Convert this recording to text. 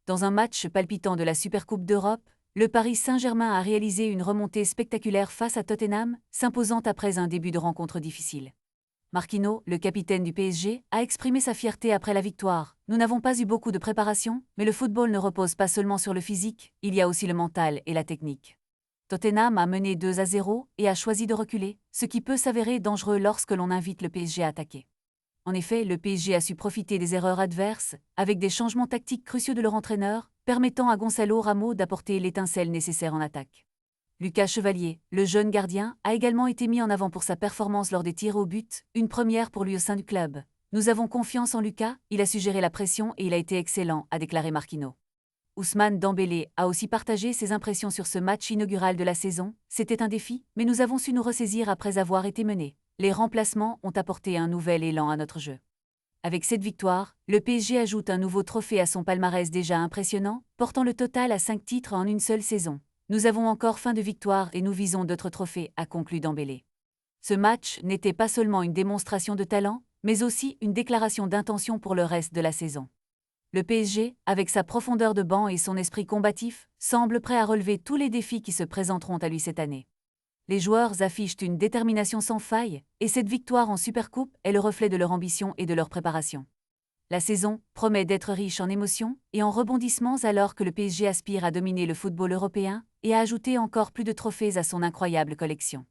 Dans un match palpitant de la Supercoupe d'Europe, le Paris Saint-Germain a réalisé une remontée spectaculaire face à Tottenham, s'imposant après un début de rencontre difficile. Marquinhos, le capitaine du PSG, a exprimé sa fierté après la victoire. « Nous n'avons pas eu beaucoup de préparation, mais le football ne repose pas seulement sur le physique, il y a aussi le mental et la technique. » Tottenham a mené 2-0 et a choisi de reculer, ce qui peut s'avérer dangereux lorsque l'on invite le PSG à attaquer. En effet, le PSG a su profiter des erreurs adverses, avec des changements tactiques cruciaux de leur entraîneur, permettant à Gonçalo Ramos d'apporter l'étincelle nécessaire en attaque. Lucas Chevalier, le jeune gardien, a également été mis en avant pour sa performance lors des tirs au but, une première pour lui au sein du club. « Nous avons confiance en Lucas, il a su gérer la pression et il a été excellent », a déclaré Marquinhos. Ousmane Dembélé a aussi partagé ses impressions sur ce match inaugural de la saison. « C'était un défi, mais nous avons su nous ressaisir après avoir été menés. Les remplacements ont apporté un nouvel élan à notre jeu. » Avec cette victoire, le PSG ajoute un nouveau trophée à son palmarès déjà impressionnant, portant le total à 5 titres en une seule saison. « Nous avons encore faim de victoires et nous visons d'autres trophées », a conclu Dembélé. Ce match n'était pas seulement une démonstration de talent, mais aussi une déclaration d'intention pour le reste de la saison. Le PSG, avec sa profondeur de banc et son esprit combatif, semble prêt à relever tous les défis qui se présenteront à lui cette année. Les joueurs affichent une détermination sans faille, et cette victoire en Supercoupe est le reflet de leur ambition et de leur préparation. La saison promet d'être riche en émotions et en rebondissements alors que le PSG aspire à dominer le football européen et à ajouter encore plus de trophées à son incroyable collection.